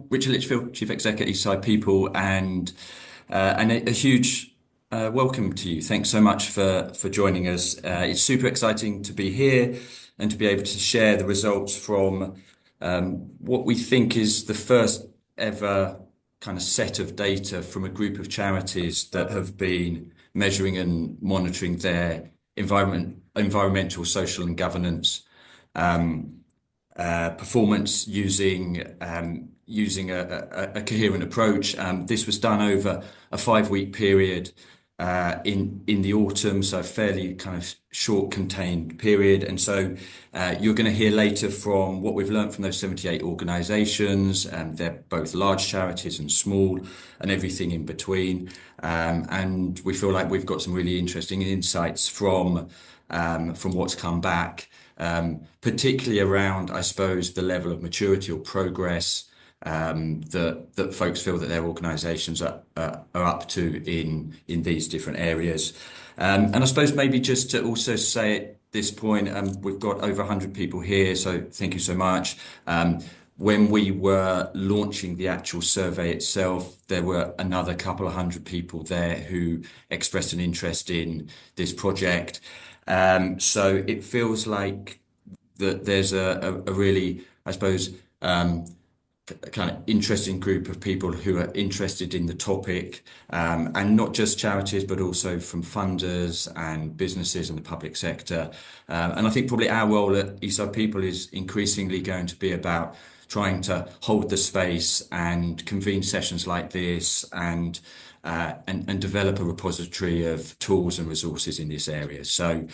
Richard Litchfield, Chief Exec at Eastside People, and a huge welcome to you. Thanks so much for joining us. It's super exciting to be here and to be able to share the results from what we think is the first ever kind of set of data from a group of charities that have been measuring and monitoring their environmental, social, and governance performance using a coherent approach. This was done over a 5-week period in the autumn, so a fairly kind of short, contained period. And so you're going to hear later from what we've learned from those 78 organisations. They're both large charities and small, and everything in between. And we feel like we've got some really interesting insights from what's come back, particularly around, I suppose, the level of maturity or progress that folks feel that their organisations are up to in these different areas. And I suppose maybe just to also say at this point, we've got over 100 people here, so thank you so much. When we were launching the actual survey itself, there were another couple of hundred people there who expressed an interest in this project. So it feels like that there's a really, I suppose, kind of interesting group of people who are interested in the topic, and not just charities, but also from funders and businesses and the public sector. And I think probably our role at Eastside People is increasingly going to be about trying to hold the space and convene sessions like this and develop a repository of tools and resources in this area. So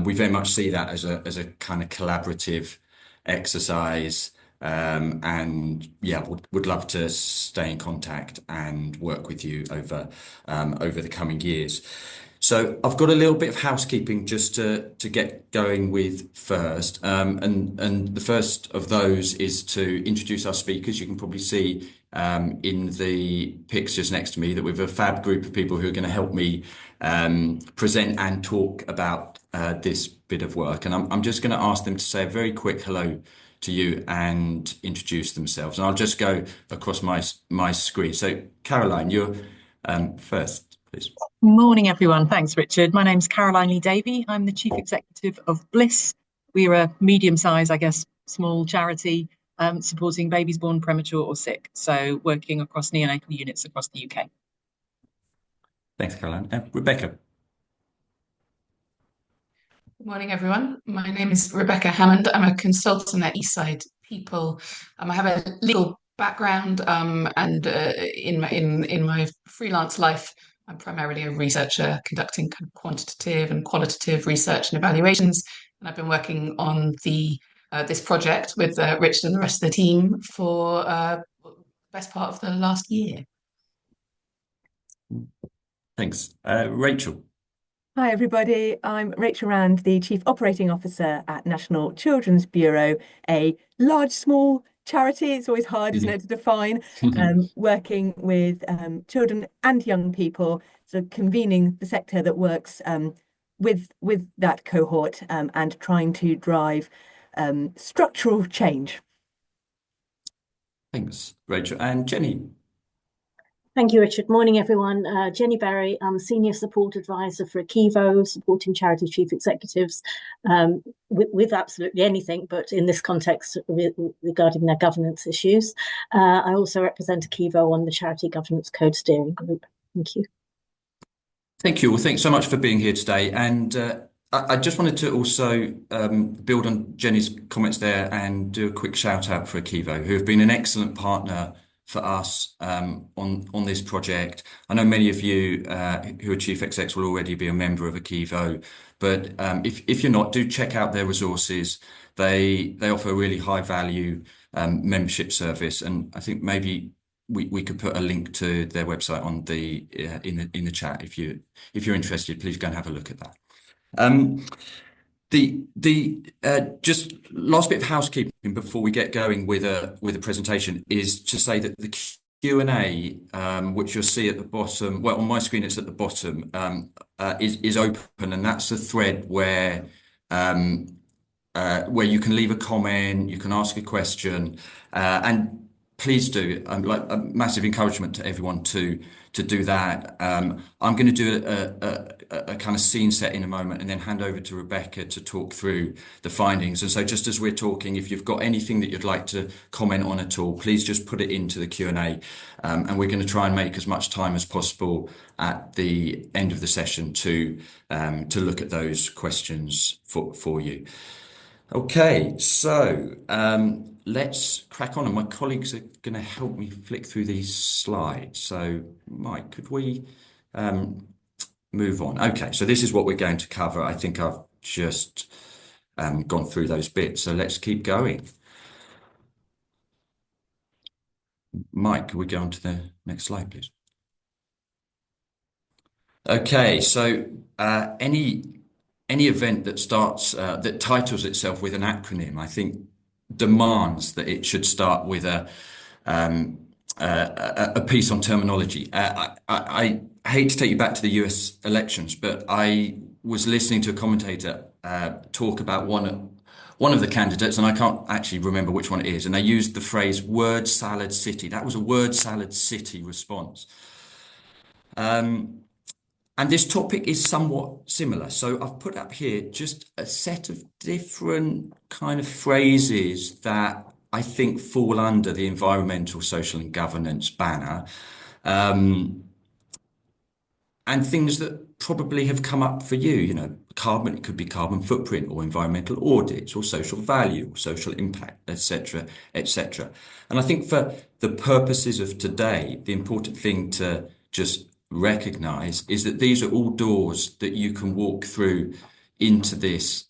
we very much see that as a kind of collaborative exercise. And yeah, would love to stay in contact and work with you over the coming years. So I've got a little bit of housekeeping just to get going with first. And the first of those is to introduce our speakers. You can probably see in the pictures next to me that we have a fab group of people who are going to help me present and talk about this bit of work. And I'm just going to ask them to say a very quick hello to you and introduce themselves. And I'll just go across my screen. So Caroline, you're first, please. Morning, everyone. Thanks, Richard. My name's Caroline Lee Davey. I'm the Chief Executive of Bliss. We're a medium-sized, I guess, small charity supporting babies born premature or sick. So working across neonatal units across the UK. Thanks, Caroline. Rebecca. Good morning, everyone. My name is Rebecca Hammond. I'm a consultant at Eastside People. I have a legal background, and in my freelance life, I'm primarily a researcher conducting kind of quantitative and qualitative research and evaluations. And I've been working on this project with Richard and the rest of the team for the best part of the last year. Thanks. Rachel. Hi, everybody. I'm Rachel Rand, the Chief Operating Officer at National Children's Bureau, a large, small charity. It's always hard, isn't it, to define, working with children and young people, so convening the sector that works with that cohort and trying to drive structural change. Thanks, Rachel. And Jenny. Thank you, Richard. Morning, everyone. Jenny Berry. I'm Senior Support Advisor for ACEVO, supporting charity chief executives with absolutely anything, but in this context regarding their governance issues. I also represent ACEVO on the Charity Governance Code Steering Group. Thank you. Thank you. Well, thanks so much for being here today. And I just wanted to also build on Jenny's comments there and do a quick shout out for ACEVO, who have been an excellent partner for us on this project. I know many of you who are chief execs will already be a member of ACEVO, but if you're not, do check out their resources. They offer a really high value membership service, and I think maybe we could put a link to their website on the in the chat. If you're interested, please go and have a look at that. Just last bit of housekeeping before we get going with a presentation is to say that the Q&A, which you'll see at the bottom, well, on my screen it's at the bottom, is open, and that's a thread where you can leave a comment, you can ask a question, and please do. Like a massive encouragement to everyone to do that. I'm going to do a kind of scene set in a moment and then hand over to Rebecca to talk through the findings. And so just as we're talking, if you've got anything that you'd like to comment on at all, please just put it into the Q&A. And we're going to try and make as much time as possible at the end of the session to look at those questions for you. Okay, so let's crack on, and my colleagues are going to help me flick through these slides. So, Mike, could we move on? Okay, so this is what we're going to cover. I think I've just gone through those bits, so let's keep going. Mike, could we go on to the next slide, please? Okay, so any event that starts that titles itself with an acronym, I think, demands that it should start with a piece on terminology. I hate to take you back to the US elections, but I was listening to a commentator talk about one of the candidates, and I can't actually remember which one it is, and they used the phrase "word salad city." That was a word salad city response. And this topic is somewhat similar. So I've put up here just a set of different kind of phrases that I think fall under the environmental, social and governance banner. And things that probably have come up for you, you know, carbon, it could be carbon footprint or environmental audits or social value, or social impact, etc., etc. And I think for the purposes of today, the important thing to just recognize is that these are all doors that you can walk through into this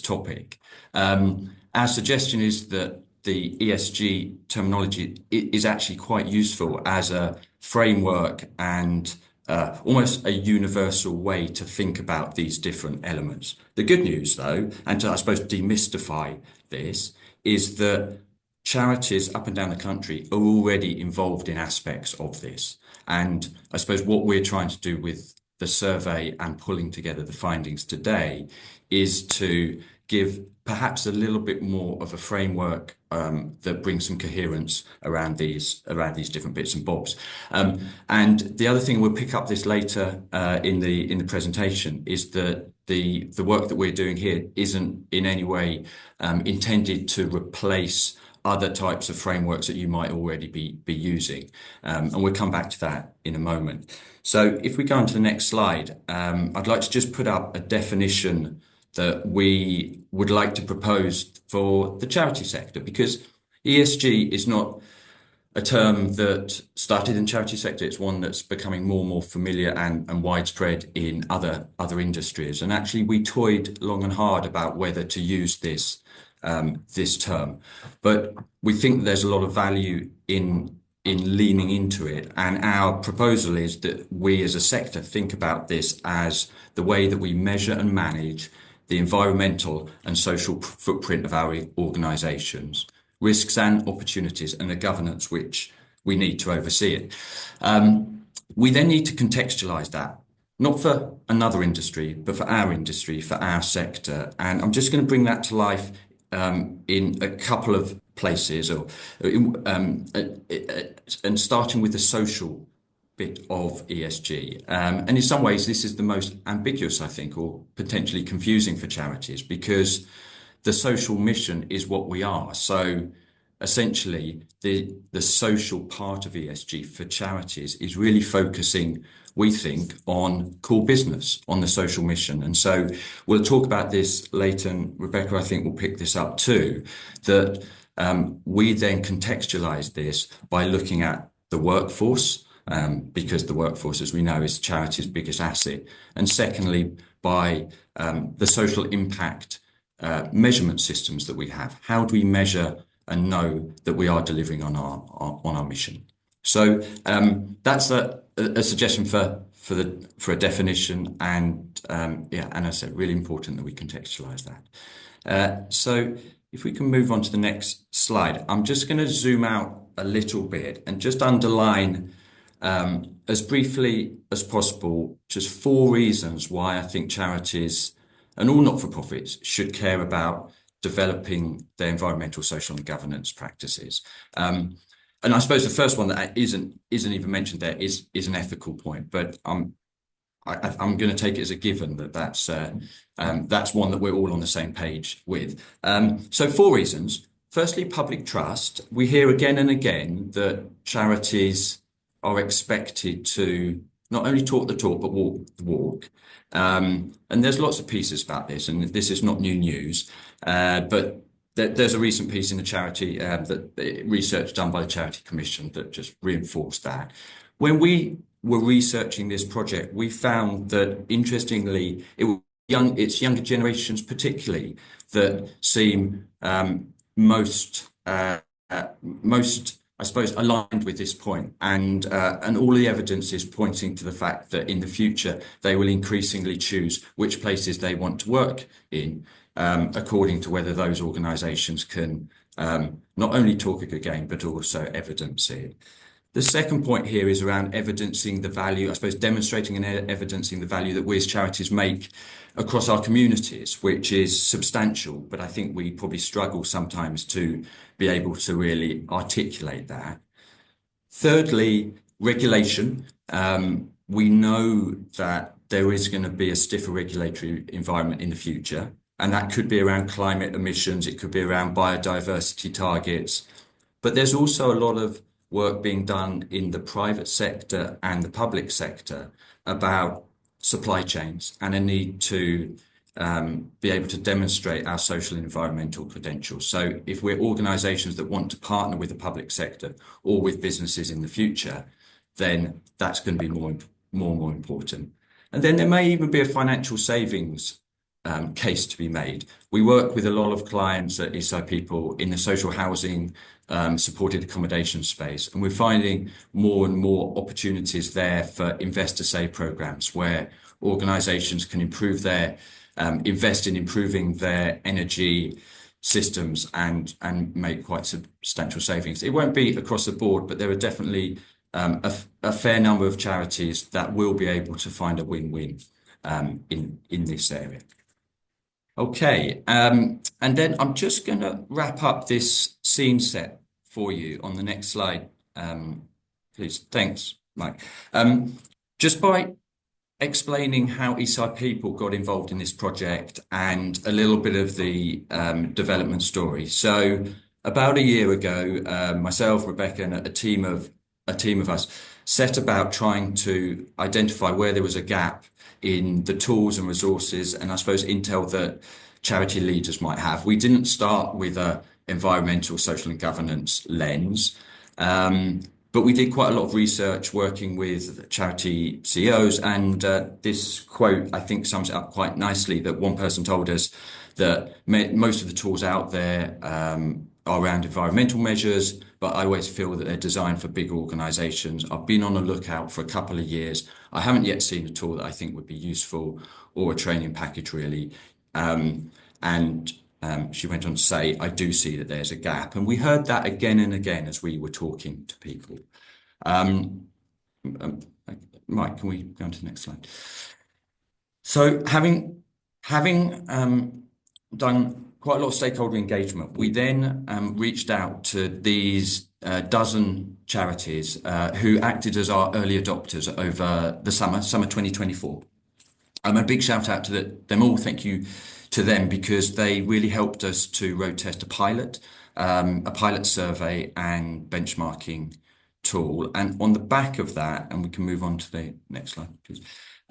topic. Our suggestion is that the ESG terminology is actually quite useful as a framework and almost a universal way to think about these different elements. The good news, though, and to, I suppose, demystify this, is that charities up and down the country are already involved in aspects of this. And I suppose what we're trying to do with the survey and pulling together the findings today is to give perhaps a little bit more of a framework that brings some coherence around these different bits and bobs. And the other thing, we'll pick up this later in the presentation, is that the work that we're doing here isn't in any way intended to replace other types of frameworks that you might already be using. And we'll come back to that in a moment. So if we go on to the next slide, I'd like to just put up a definition that we would like to propose for the charity sector, because ESG is not a term that started in the charity sector. It's one that's becoming more and more familiar and widespread in other industries. And actually, we toyed long and hard about whether to use this term, but we think there's a lot of value in leaning into it. And our proposal is that we as a sector think about this as the way that we measure and manage the environmental and social footprint of our organisations, risks and opportunities, and the governance which we need to oversee it. We then need to contextualise that, not for another industry, but for our industry, for our sector. And I'm just going to bring that to life in a couple of places, and starting with the social bit of ESG. And in some ways, this is the most ambiguous, I think, or potentially confusing for charities, because the social mission is what we are. So essentially, the social part of ESG for charities is really focusing, we think, on core business, on the social mission. And so we'll talk about this later, and Rebecca, I think, will pick this up too, that we then contextualize this by looking at the workforce, because the workforce, as we know, is charity's biggest asset. And secondly, by the social impact measurement systems that we have. How do we measure and know that we are delivering on our mission? So that's a suggestion for a definition, and and I said, really important that we contextualize that. So if we can move on to the next slide, I'm just going to zoom out a little bit and just underline as briefly as possible just 4 reasons why I think charities and all not-for-profits should care about developing their environmental, social and governance practices. And I suppose the first one that isn't even mentioned there is an ethical point, but I'm going to take it as a given that that's one that we're all on the same page with. So 4 reasons. Firstly, public trust. We hear again and again that charities are expected to not only talk the talk, but walk the walk. And there's lots of pieces about this, and this is not new news. But there's a recent piece in the charity research done by the Charity Commission that just reinforced that. When we were researching this project, we found that, interestingly, it's younger generations particularly that seem most, I suppose, aligned with this point, and all the evidence is pointing to the fact that in the future they will increasingly choose which places they want to work in, according to whether those organisations can not only talk a good game but also evidence it. The second point here is around evidencing the value, I suppose, demonstrating and evidencing the value that we as charities make across our communities, which is substantial, but I think we probably struggle sometimes to be able to really articulate that. Thirdly, regulation. We know that there is going to be a stiffer regulatory environment in the future, and that could be around climate emissions, it could be around biodiversity targets, but there's also a lot of work being done in the private sector and the public sector about supply chains and a need to be able to demonstrate our social and environmental credentials. So if we're organisations that want to partner with the public sector or with businesses in the future, then that's going to be more important. And then there may even be a financial savings case to be made. We work with a lot of clients at Eastside People in the social housing supported accommodation space, and we're finding more and more opportunities there for investor save programs where organisations can improve their invest in improving their energy systems and make quite substantial savings. It won't be across the board, but there are definitely a fair number of charities that will be able to find a win-win in this area. Okay, and then I'm just going to wrap up this scene set for you on the next slide, please. Thanks, Mike. Just by explaining how Eastside People got involved in this project and a little bit of the development story. So about a year ago, myself, Rebecca, and a team of us set about trying to identify where there was a gap in the tools and resources and I suppose intel that charity leaders might have. We didn't start with a environmental, social and governance lens, but we did quite a lot of research working with charity CEOs, and this quote I think sums it up quite nicely, that one person told us that most of the tools out there are around environmental measures, but I always feel that they're designed for big organisations. I've been on the lookout for a couple of years. I haven't yet seen a tool that I think would be useful or a training package really. She went on to say, I do see that there's a gap. And we heard that again and again as we were talking to people. Mike, can we go on to the next slide? So having done quite a lot of stakeholder engagement, we then reached out to these dozen charities who acted as our early adopters over the summer 2024. A big shout out to them all. Thank you to them because they really helped us to road test a pilot survey and benchmarking tool. And on the back of that, and we can move on to the next slide, please.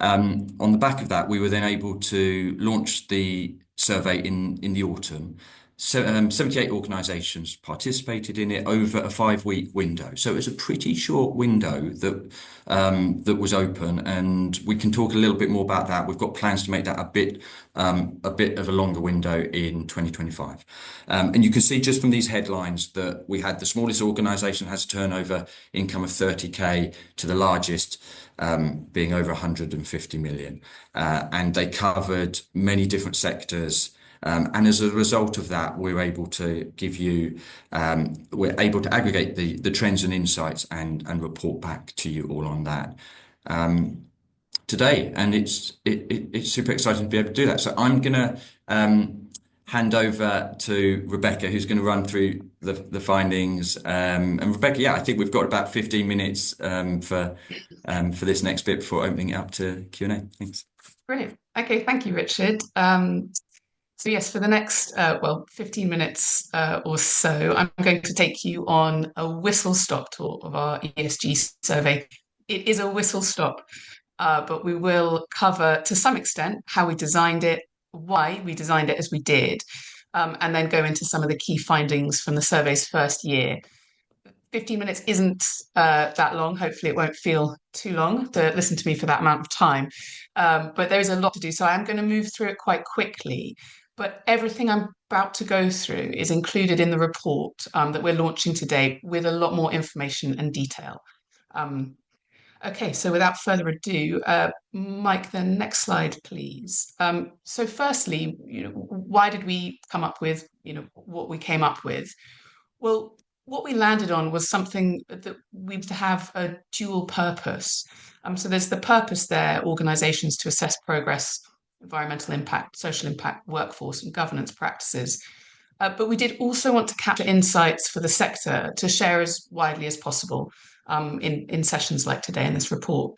On the back of that, we were then able to launch the survey in the autumn. So 78 organisations participated in it over a 5-week window. So it was a pretty short window that was open, and we can talk a little bit more about that. We've got plans to make that a bit of a longer window in 2025. And you can see just from these headlines that we had the smallest organisation has a turnover income of 30k to the largest being over 150 million. And they covered many different sectors. And as a result of that, we're able to give you, we're able to aggregate the trends and insights and report back to you all on that today. And it's super exciting to be able to do that. So I'm going to hand over to Rebecca, who's going to run through the findings. And Rebecca, yeah, I think we've got about 15 minutes for this next bit before opening it up to Q&A. Thanks. Brilliant. Okay, thank you, Richard. So yes, for the next 15 minutes or so, I'm going to take you on a whistle-stop tour of our ESG survey. It is a whistle-stop, but we will cover to some extent how we designed it, why we designed it as we did, and then go into some of the key findings from the survey's first year. 15 minutes isn't that long. Hopefully it won't feel too long to listen to me for that amount of time. But there is a lot to do, so I'm going to move through it quite quickly. But everything I'm about to go through is included in the report that we're launching today with a lot more information and detail. Okay, so without further ado, Mike, the next slide, please. So firstly, why did we come up with, what we came up with? Well, what we landed on was something that we have a dual purpose. So there's the purpose there, organisations to assess progress, environmental impact, social impact, workforce and governance practices. But we did also want to capture insights for the sector to share as widely as possible in sessions like today in this report.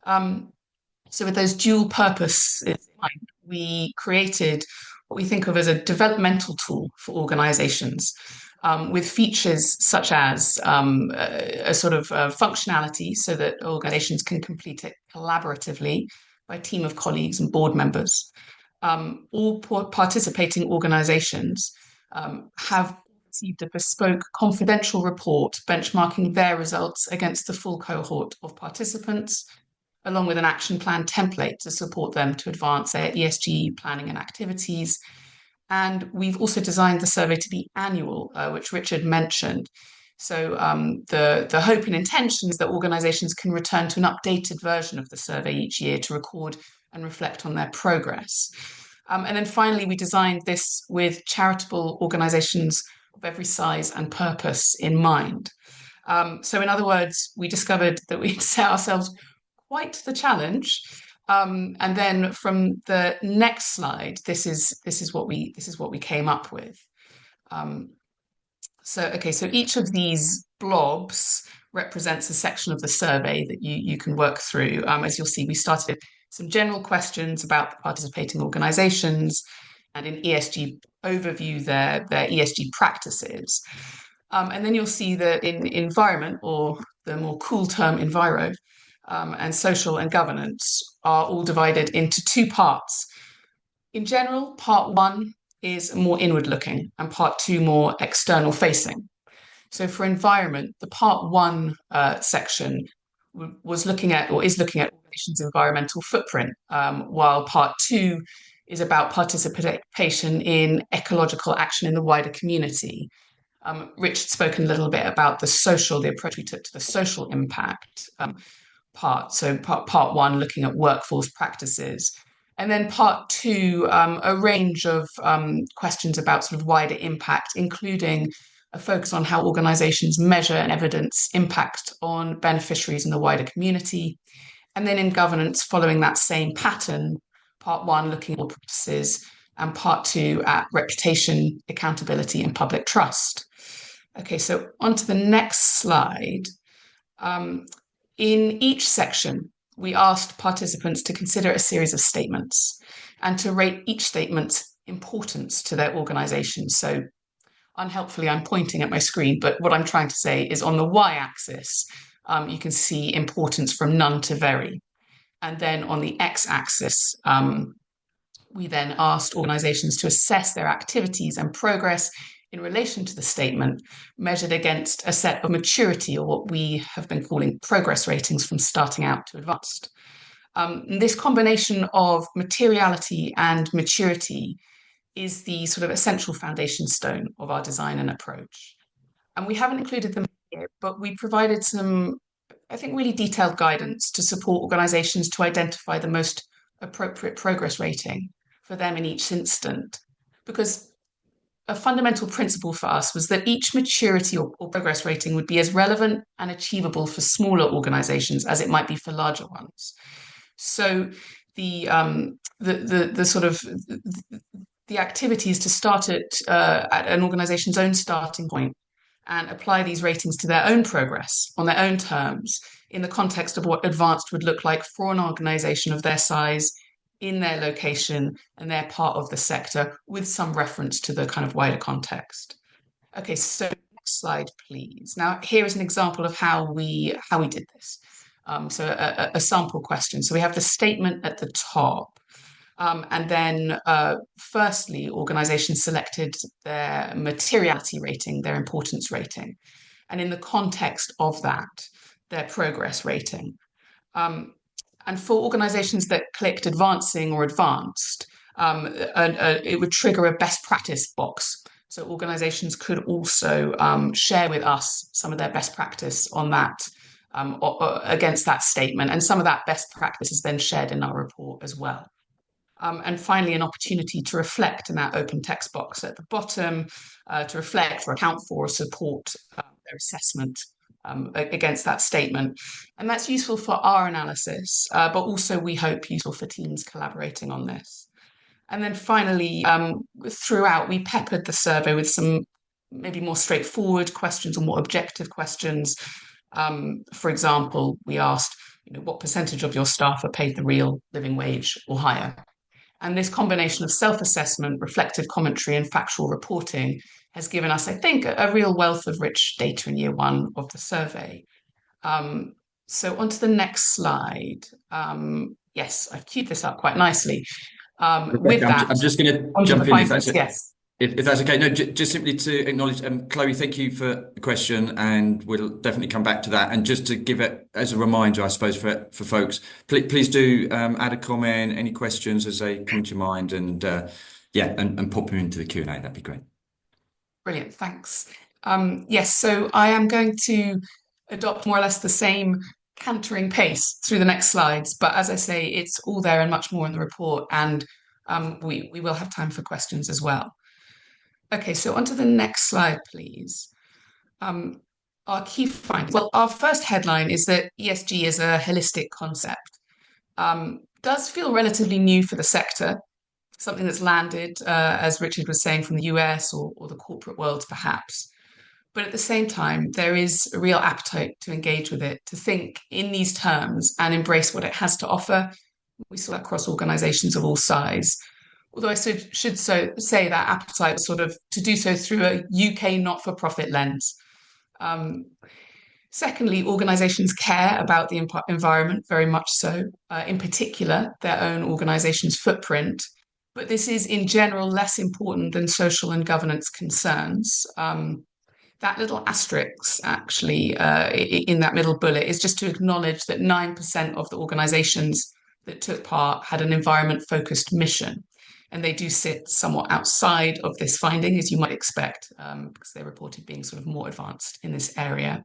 So with those dual purposes in mind, we created what we think of as a developmental tool for organisations with features such as a sort of functionality so that organisations can complete it collaboratively by a team of colleagues and board members. All participating organisations have received a bespoke confidential report benchmarking their results against the full cohort of participants, along with an action plan template to support them to advance their ESG planning and activities. And we've also designed the survey to be annual, which Richard mentioned. So the hope and intention is that organisations can return to an updated version of the survey each year to record and reflect on their progress. And then finally, we designed this with charitable organisations of every size and purpose in mind. So in other words, we discovered that we'd set ourselves quite the challenge. And then from the next slide, this is what we came up with. So each of these blobs represents a section of the survey that you can work through. As you'll see, we started with some general questions about the participating organisations, and in ESG overview their ESG practices. And then you'll see that in environment, or the more cool term enviro, and social and governance are all divided into two parts. In general, part one is more inward looking and part two more external facing. So for environment, the part one section was looking at, or is looking at, organizations' environmental footprint, while part two is about participation in ecological action in the wider community. Richard spoke a little bit about the approach we took to the social impact part. So part one, looking at workforce practices. And then part two, a range of questions about sort of wider impact, including a focus on how organizations measure and evidence impact on beneficiaries in the wider community. And then in governance, following that same pattern, part one, looking at practices, and part two at reputation, accountability, and public trust. Okay, so on to the next slide. In each section, we asked participants to consider a series of statements and to rate each statement's importance to their organisation. So unhelpfully, I'm pointing at my screen, but what I'm trying to say is on the y-axis, you can see importance from none to very. And then on the x-axis, we then asked organisations to assess their activities and progress in relation to the statement, measured against a set of maturity, or what we have been calling progress ratings from starting out to advanced. This combination of materiality and maturity is the sort of essential foundation stone of our design and approach. And we haven't included them here, but we provided some, I think, really detailed guidance to support organisations to identify the most appropriate progress rating for them in each instant. Because a fundamental principle for us was that each maturity or progress rating would be as relevant and achievable for smaller organisations as it might be for larger ones. So the sort of the activity is to start at an organization's own starting point and apply these ratings to their own progress on their own terms in the context of what advanced would look like for an organization of their size in their location and their part of the sector, with some reference to the kind of wider context. Okay, so next slide, please. Now, here is an example of how we did this. So a sample question. So we have the statement at the top. And then firstly, organizations selected their materiality rating, their importance rating. And in the context of that, their progress rating. And for organizations that clicked advancing or advanced, it would trigger a best practice box. So organizations could also share with us some of their best practice on that, against that statement. And some of that best practice is then shared in our report as well. And finally, an opportunity to reflect in that open text box at the bottom, to reflect or account for or support their assessment against that statement. And that's useful for our analysis, but also we hope useful for teams collaborating on this. And then finally, throughout, we peppered the survey with some maybe more straightforward questions or more objective questions. For example, we asked, what percentage of your staff are paid the real living wage or higher? And this combination of self-assessment, reflective commentary, and factual reporting has given us, I think, a real wealth of rich data in year one of the survey. So on to the next slide. Yes, I've queued this up quite nicely. With that, I'm just going to jump in if that's okay. No, just simply to acknowledge, Chloe, thank you for the question, and we'll definitely come back to that. And just to give it as a reminder, I suppose, for folks, please do add a comment, any questions as they come to mind, and and pop them into the Q&A. That'd be great. Brilliant, thanks. Yes, so I am going to adopt more or less the same cantering pace through the next slides, but as I say, it's all there and much more in the report, and we will have time for questions as well. Okay, so onto the next slide, please. Our key findings. Well, our first headline is that ESG is a holistic concept. Does feel relatively new for the sector, something that's landed, as Richard was saying, from the US or the corporate world, perhaps. But at the same time, there is a real appetite to engage with it, to think in these terms and embrace what it has to offer. We saw that across organizations of all size. Although I should say that appetite was sort of to do so through a UK not-for-profit lens. Secondly, organizations care about the environment very much so, in particular, their own organization's footprint. But this is in general less important than social and governance concerns. That little asterisk, actually, in that middle bullet is just to acknowledge that 9% of the organizations that took part had an environment-focused mission. And they do sit somewhat outside of this finding, as you might expect, because they reported being sort of more advanced in this area.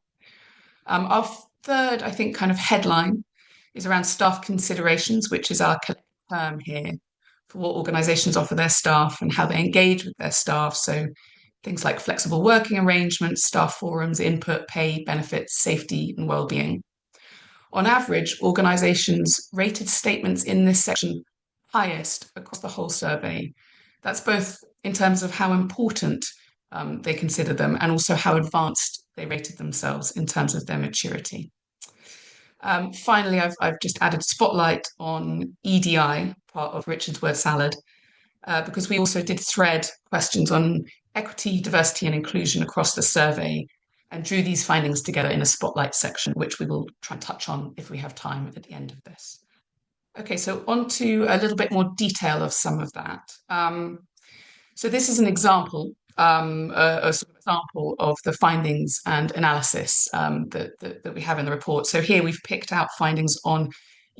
Our third, I think, kind of headline is around staff considerations, which is our collective term here for what organizations offer their staff and how they engage with their staff. So things like flexible working arrangements, staff forums, input, pay, benefits, safety, and well-being. On average, organizations rated statements in this section highest across the whole survey. That's both in terms of how important they consider them and also how advanced they rated themselves in terms of their maturity. Finally, I've just added a spotlight on EDI, part of Richard's word salad, because we also did thread questions on equity, diversity, and inclusion across the survey and drew these findings together in a spotlight section, which we will try and touch on if we have time at the end of this. Okay, so on to a little bit more detail of some of that. So this is an example, a sort of example of the findings and analysis that we have in the report. So here we've picked out findings on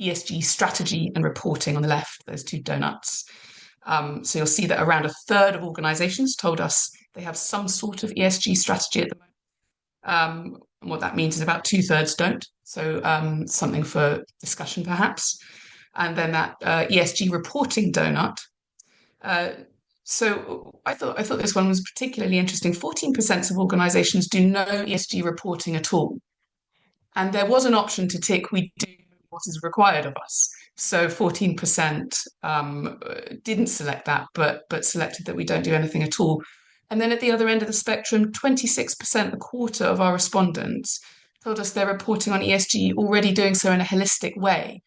ESG strategy and reporting on the left, those two donuts. So you'll see that around a third of organizations told us they have some sort of ESG strategy at the moment. And what that means is about 2/3 don't. So something for discussion perhaps. And then that ESG reporting donut. So I thought this one was particularly interesting. 14% of organizations do no ESG reporting at all. And there was an option to tick, we do what is required of us. So 14% didn't select that, but selected that we don't do anything at all. And then at the other end of the spectrum, 26%, a quarter of our respondents, told us they're reporting on ESG, already doing so in a holistic way,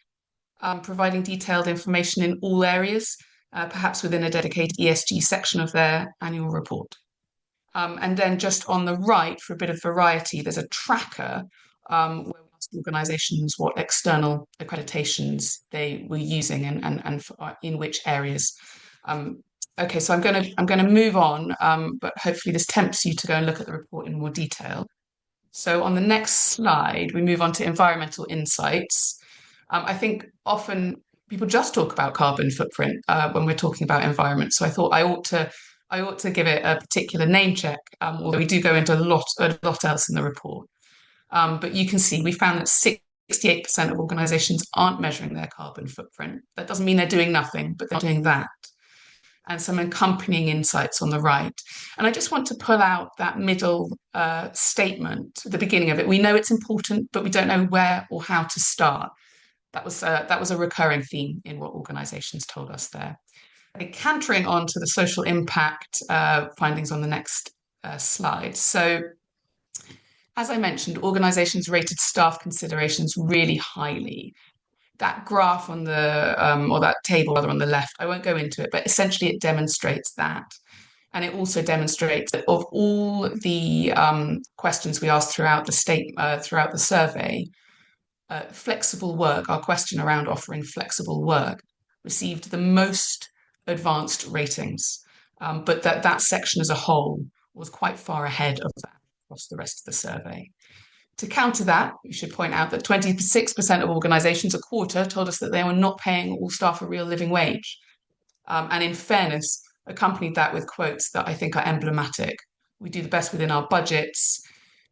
providing detailed information in all areas, perhaps within a dedicated ESG section of their annual report. And then just on the right, for a bit of variety, there's a tracker where we asked organisations what external accreditations they were using and in which areas. Okay, so I'm going to move on, but hopefully this tempts you to go and look at the report in more detail. So on the next slide, we move on to environmental insights. I think often people just talk about carbon footprint when we're talking about environment. So I thought I ought to give it a particular name check, although we do go into a lot else in the report. But you can see we found that 68% of organisations aren't measuring their carbon footprint. That doesn't mean they're doing nothing, but they're doing that. And some accompanying insights on the right. And I just want to pull out that middle statement, the beginning of it. We know it's important, but we don't know where or how to start. That was a recurring theme in what organisations told us there. Okay, cantering on to the social impact findings on the next slide. So, as I mentioned, organisations rated staff considerations really highly. That graph on the, or that table rather on the left, I won't go into it, but essentially it demonstrates that. And it also demonstrates that of all the questions we asked throughout the survey, flexible work, our question around offering flexible work, received the most advanced ratings, but that section as a whole was quite far ahead of that across the rest of the survey. To counter that, we should point out that 26% of organisations, a quarter, told us that they were not paying all staff a real living wage. And in fairness, accompanied that with quotes that I think are emblematic. We do the best within our budgets,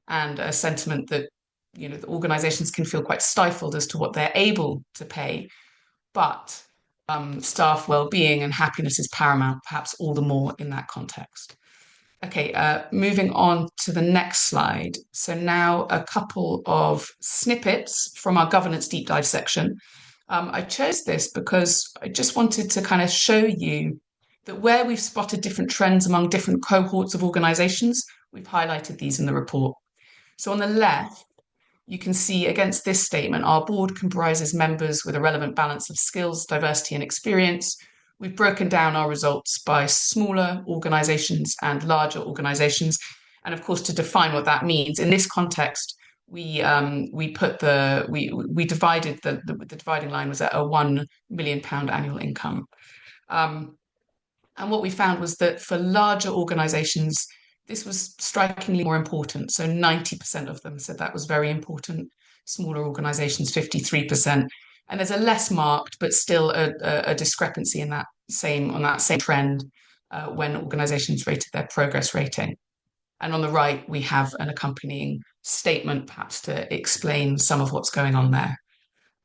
and a sentiment that the organisations can feel quite stifled as to what they're able to pay, but staff well-being and happiness is paramount, perhaps all the more in that context. Okay, moving on to the next slide. So now a couple of snippets from our governance deep dive section. I chose this because I just wanted to kind of show you that where we've spotted different trends among different cohorts of organisations, we've highlighted these in the report. So on the left, you can see against this statement, our board comprises members with a relevant balance of skills, diversity and experience. We've broken down our results by smaller organisations and larger organisations. And of course, to define what that means, in this context, we divided the dividing line was at a £1 million annual income. And what we found was that for larger organisations, this was strikingly more important. So 90% of them said that was very important. Smaller organisations, 53%. And there's a less marked, but still a discrepancy in that on that same trend when organisations rated their progress rating. And on the right, we have an accompanying statement, perhaps to explain some of what's going on there.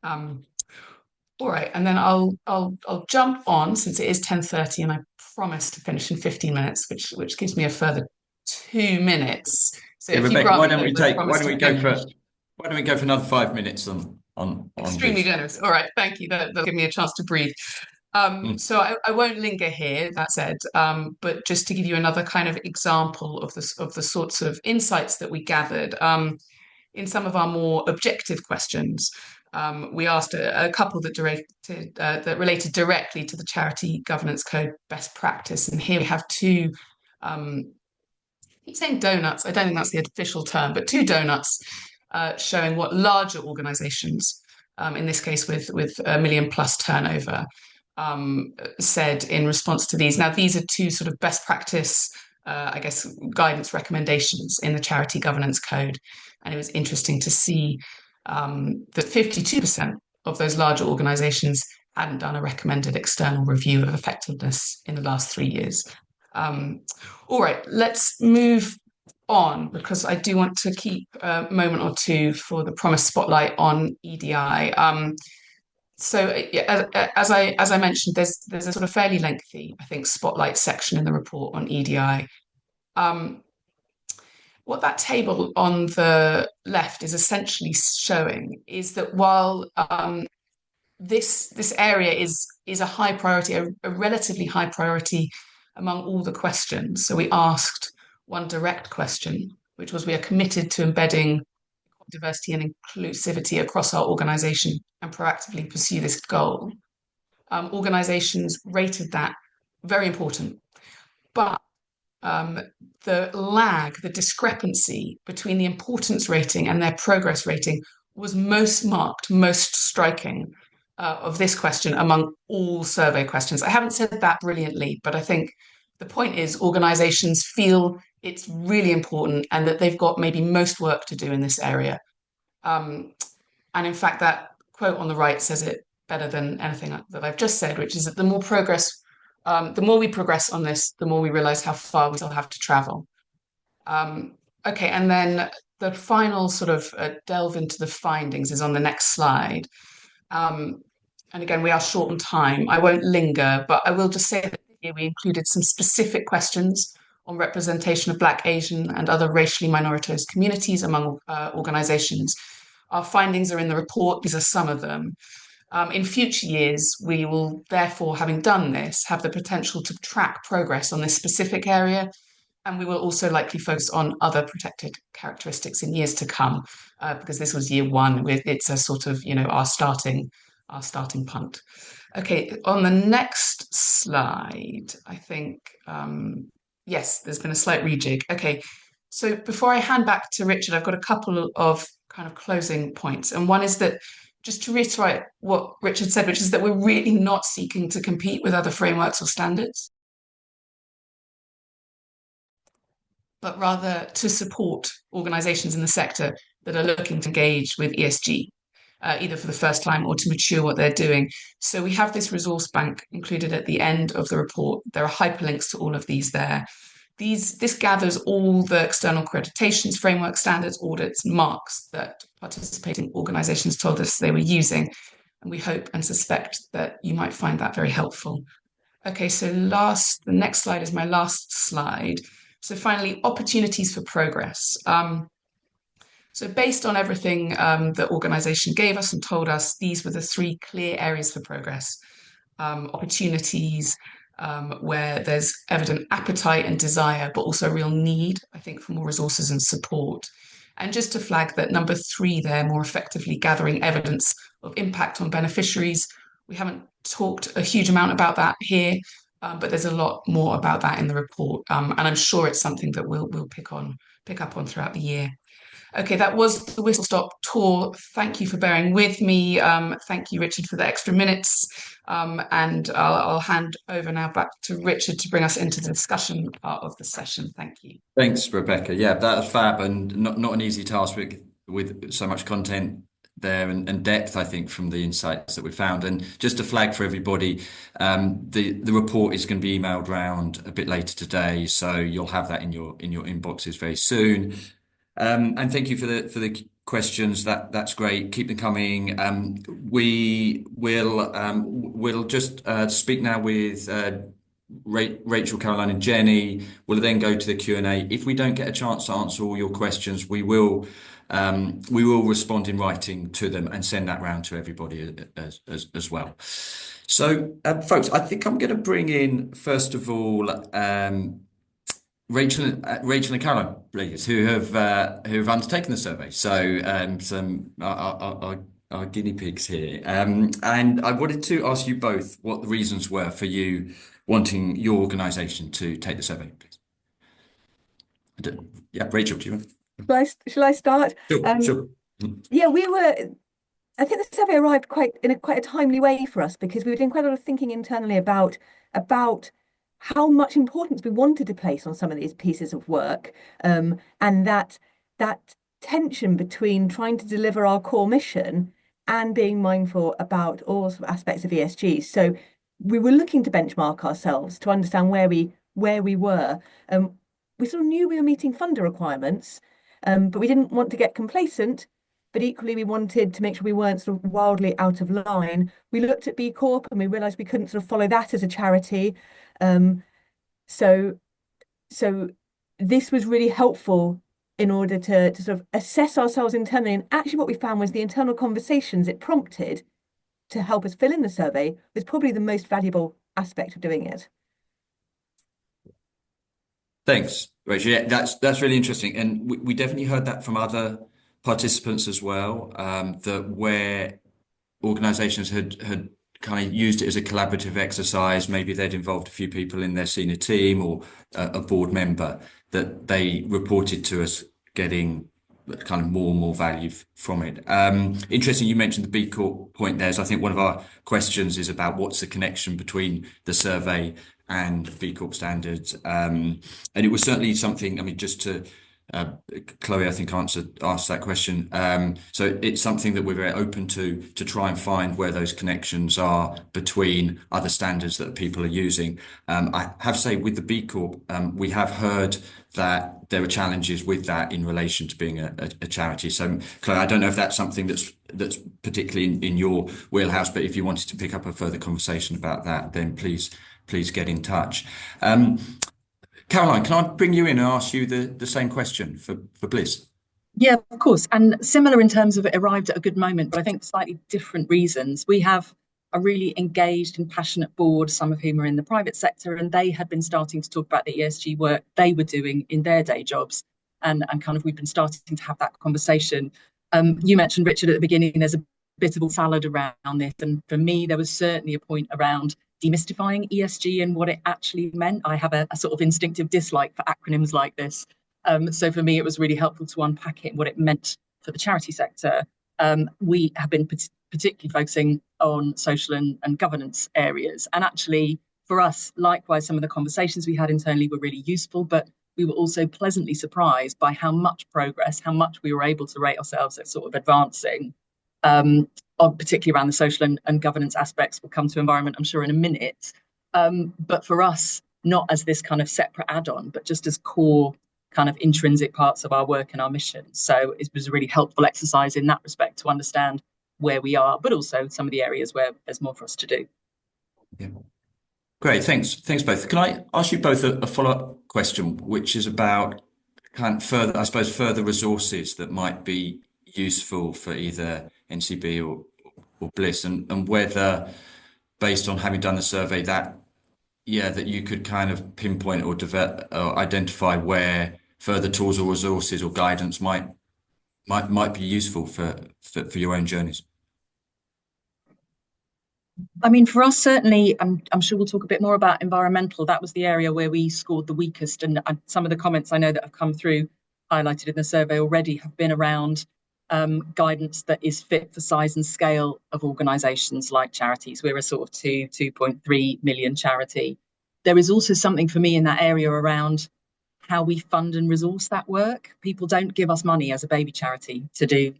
All right, and then I'll jump on, since it is 10:30 and I promised to finish in 15 minutes, which gives me a further 2 minutes. So yeah, if Rebecca, you why don't we go for another 5 minutes on extremely this. generous. All right, thank you. That'll give me a chance to breathe. So I won't linger here, that said, but just to give you another kind of example of the sorts of insights that we gathered in some of our more objective questions. We asked a couple that related directly to the Charity Governance Code best practice, and here we have two. I keep saying donuts. I don't think that's the official term, but two donuts showing what larger organisations, in this case with $1 million+ turnover, said in response to these. Now, these are two sort of best practice, I guess, guidance recommendations in the Charity Governance Code. And it was interesting to see that 52% of those larger organisations hadn't done a recommended external review of effectiveness in the last 3 years. All right, let's move on, because I do want to keep a moment or two for the promised spotlight on EDI. So as I mentioned, there's a sort of fairly lengthy, I think, spotlight section in the report on EDI. What that table on the left is essentially showing is that while this area is a high priority, a relatively high priority among all the questions. So we asked one direct question, which was, we are committed to embedding diversity and inclusivity across our organisation and proactively pursue this goal. Organisations rated that very important, but the discrepancy between the importance rating and their progress rating was most marked, most striking of this question among all survey questions. I haven't said that brilliantly, but I think the point is organisations feel it's really important and that they've got maybe most work to do in this area. And in fact, that quote on the right says it better than anything that I've just said, which is that the more we progress on this, the more we realise how far we still have to travel. Okay, and then the final sort of delve into the findings is on the next slide. And again, we are short on time. I won't linger, but I will just say that here we included some specific questions on representation of Black, Asian, and other racially minoritized communities among organisations. Our findings are in the report. These are some of them. In future years, we will therefore, having done this, have the potential to track progress on this specific area, and we will also likely focus on other protected characteristics in years to come, because this was year one. It's a sort of, our starting punt. Okay, on the next slide, I think, yes, there's been a slight rejig. Okay, so before I hand back to Richard, I've got a couple of kind of closing points. And one is that, just to reiterate what Richard said, which is that we're really not seeking to compete with other frameworks or standards, but rather to support organisations in the sector that are looking to engage with ESG, either for the first time or to mature what they're doing. So we have this resource bank included at the end of the report. There are hyperlinks to all of these there. This gathers all the external accreditations, framework standards, audits, and marks that participating organisations told us they were using. And we hope and suspect that you might find that very helpful. Okay, so the next slide is my last slide. So finally, opportunities for progress. So based on everything the organisation gave us and told us, these were the three clear areas for progress. Opportunities, where there's evident appetite and desire, but also real need, I think, for more resources and support. And just to flag that number 3 there, more effectively gathering evidence of impact on beneficiaries. We haven't talked a huge amount about that here, but there's a lot more about that in the report. And I'm sure it's something that we'll pick up on throughout the year. Okay, that was the whistle stop tour. Thank you for bearing with me. Thank you, Richard, for the extra minutes. And I'll hand over now back to Richard to bring us into the discussion part of the session. Thank you. Thanks, Rebecca. Yeah, that was fab, and not an easy task with so much content there and depth, I think, from the insights that we found. And just to flag for everybody, the report is going to be emailed round a bit later today, so you'll have that in your inboxes very soon. And thank you for the questions. That's great. Keep them coming. We'll just speak now with Rachel, Caroline, and Jenny. We'll then go to the Q&A. If we don't get a chance to answer all your questions, we will respond in writing to them and send that round to everybody as well. So, folks, I think I'm going to bring in first of all Rachel and Caroline, please, who have undertaken the survey. So some our guinea pigs here. And I wanted to ask you both what the reasons were for you wanting your organisation to take the survey, please. Yeah, Rachel, do you want? Shall I start? Sure. Yeah, I think the survey arrived in quite a timely way for us, because we were doing quite a lot of thinking internally about how much importance we wanted to place on some of these pieces of work, and that tension between trying to deliver our core mission and being mindful about all sort of aspects of ESG. So we were looking to benchmark ourselves to understand where we were. We sort of knew we were meeting funder requirements, but we didn't want to get complacent. But equally, we wanted to make sure we weren't sort of wildly out of line. We looked at B Corp and we realised we couldn't sort of follow that as a charity. So this was really helpful in order to sort of assess ourselves internally. And actually what we found was the internal conversations it prompted to help us fill in the survey was probably the most valuable aspect of doing it. Thanks, Rachel. Yeah, that's really interesting, and we definitely heard that from other participants as well. That where organisations had kind of used it as a collaborative exercise, maybe they'd involved a few people in their senior team or a board member, that they reported to us getting kind of more and more value from it. Interesting, you mentioned the B Corp point there. So I think one of our questions is about what's the connection between the survey and B Corp standards. And it was certainly something, I mean, just to Chloe, I think asked that question. So it's something that we're very open to try and find where those connections are between other standards that people are using. I have to say with the B Corp, we have heard that there are challenges with that in relation to being a charity. So Chloe, I don't know if that's something that's particularly in your wheelhouse, but if you wanted to pick up a further conversation about that, then please get in touch. Caroline, can I bring you in and ask you the same question for Bliss? Yeah, of course. And similar in terms of it arrived at a good moment, but I think slightly different reasons. We have a really engaged and passionate board, some of whom are in the private sector, and they had been starting to talk about the ESG work they were doing in their day jobs. And kind of we've been starting to have that conversation. You mentioned, Richard, at the beginning, there's a bit of a salad around this. And for me, there was certainly a point around demystifying ESG and what it actually meant. I have a sort of instinctive dislike for acronyms like this. So for me, it was really helpful to unpack it and what it meant for the charity sector. We have been particularly focusing on social and governance areas. And actually, for us, likewise, some of the conversations we had internally were really useful, but we were also pleasantly surprised by how much progress, how much we were able to rate ourselves as sort of advancing, particularly around the social and governance aspects. We'll come to environment, I'm sure, in a minute. But for us, not as this kind of separate add-on, but just as core kind of intrinsic parts of our work and our mission. So it was a really helpful exercise in that respect to understand where we are, but also some of the areas where there's more for us to do. Yeah. Great, thanks both. Can I ask you both a follow-up question, which is about kind of further resources that might be useful for either NCB or Bliss, and whether, based on having done the survey, that you could kind of pinpoint or develop or identify where further tools or resources or guidance might be useful for your own journeys. I mean, for us, certainly, I'm sure we'll talk a bit more about environmental. That was the area where we scored the weakest. And some of the comments I know that have come through, highlighted in the survey already, have been around guidance that is fit for size and scale of organisations like charities. We're a sort of 2.3 million charity. There is also something for me in that area around how we fund and resource that work. People don't give us money as a baby charity to do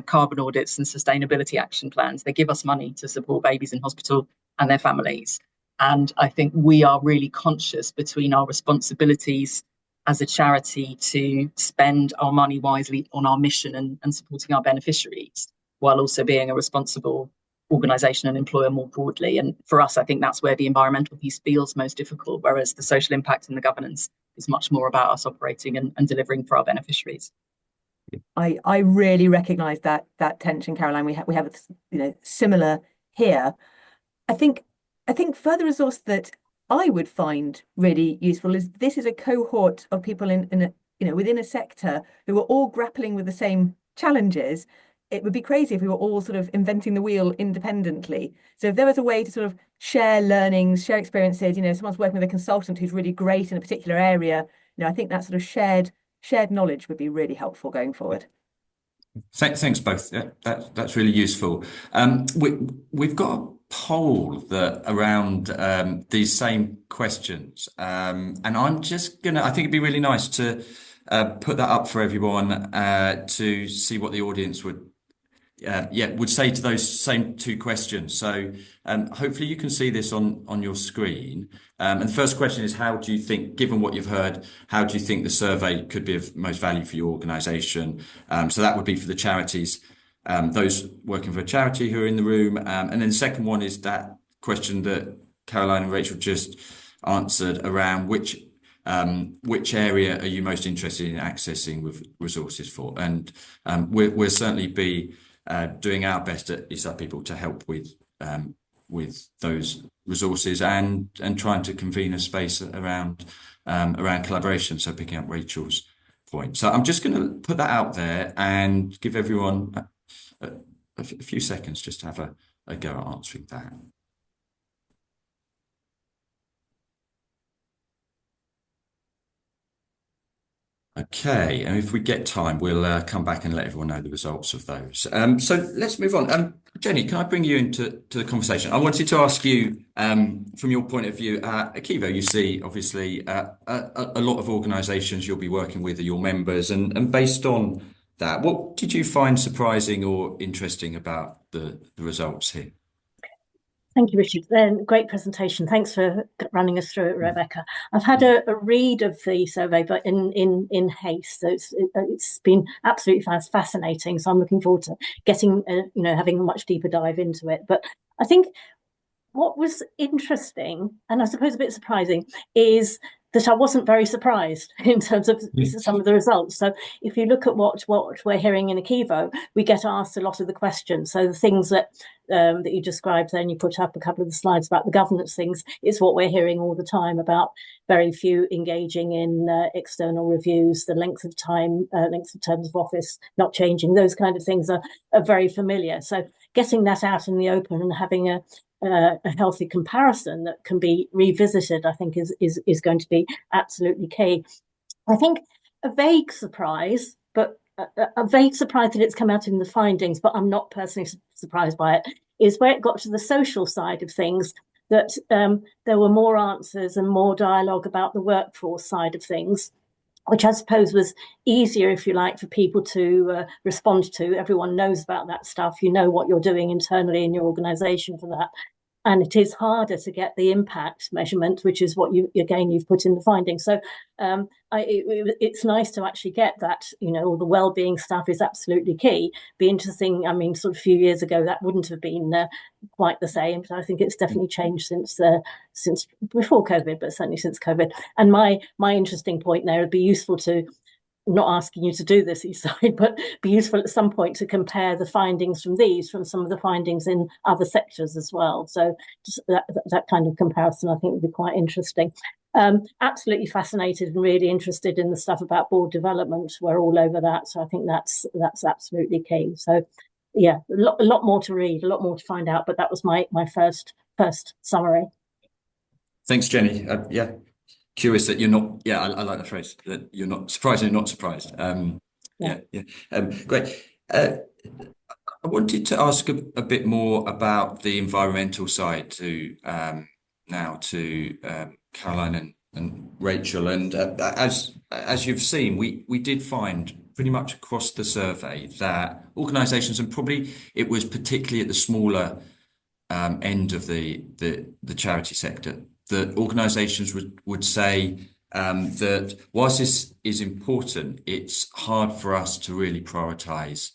carbon audits and sustainability action plans. They give us money to support babies in hospital and their families. And I think we are really conscious between our responsibilities as a charity to spend our money wisely on our mission and supporting our beneficiaries, while also being a responsible organisation and employer more broadly. And for us, I think that's where the environmental piece feels most difficult, whereas the social impact and the governance is much more about us operating and delivering for our beneficiaries. I really recognise that tension, Caroline. We have similar here. I think further resource that I would find really useful is this is a cohort of people within a sector who are all grappling with the same challenges. It would be crazy if we were all sort of inventing the wheel independently. So if there was a way to sort of share learnings, share experiences, someone's working with a consultant who's really great in a particular area, I think that sort of shared knowledge would be really helpful going forward. Thanks both. Yeah, that's really useful. We've got a poll around these same questions, and I'm just I think it'd be really nice to put that up for everyone to see what the audience would say to those same two questions. So hopefully you can see this on your screen. And the first question is, how do you think, given what you've heard, how do you think the survey could be of most value for your organisation? So that would be for the charities, those working for a charity who are in the room. And then the second one is that question that Caroline and Rachel just answered around which area are you most interested in accessing with resources for? And we'll certainly be doing our best at Eastside People to help with those resources and trying to convene a space around collaboration. So picking up Rachel's point. So I'm just going to put that out there and give everyone a few seconds just to have a go at answering that. Okay, and if we get time, we'll come back and let everyone know the results of those. So let's move on. Jenny, can I bring you into the conversation? I wanted to ask you, from your point of view, at ACEVO, you see obviously a lot of organisations you'll be working with are your members, and based on that, what did you find surprising or interesting about the results here? Thank you, Richard. Great presentation. Thanks for running us through it, Rebecca. I've had a read of the survey, but in haste. So it's been absolutely fascinating. So I'm looking forward to getting, having a much deeper dive into it. But I think what was interesting, and I suppose a bit surprising, is that I wasn't very surprised in terms of some of the results. So if you look at what we're hearing in ACEVO, we get asked a lot of the questions. So the things that you described there, and you put up a couple of the slides about the governance things, is what we're hearing all the time about very few engaging in external reviews, the length of time, length of terms of office not changing. Those kind of things are very familiar. So getting that out in the open and having a healthy comparison that can be revisited, I think is going to be absolutely key. I think a vague surprise, but a vague surprise that it's come out in the findings, but I'm not personally surprised by it, is where it got to the social side of things, that there were more answers and more dialogue about the workforce side of things, which I suppose was easier, if you like, for people to respond to. Everyone knows about that stuff. You know what you're doing internally in your organisation for that. And it is harder to get the impact measurement, which is what you've put in the findings. So it's nice to actually get that, all the well-being stuff is absolutely key. Be interesting. I mean, sort of a few years ago, that wouldn't have been quite the same, but I think it's definitely changed since before COVID, but certainly since COVID. And my interesting point there would be useful to, not asking you to do this, Eastside, but be useful at some point to compare the findings from some of the findings in other sectors as well. So just that kind of comparison, I think, would be quite interesting. Absolutely fascinated and really interested in the stuff about board development. We're all over that, so I think that's absolutely key. So yeah, a lot more to read, a lot more to find out, but that was my first summary. Thanks, Jenny. Yeah. Curious that you're not, I like the phrase, that you're not surprised and you're not surprised. Great. I wanted to ask a bit more about the environmental side now to Caroline and Rachel. And as you've seen, we did find pretty much across the survey that organisations, and probably it was particularly at the smaller end of the charity sector, that organisations would say that whilst this is important, it's hard for us to really prioritise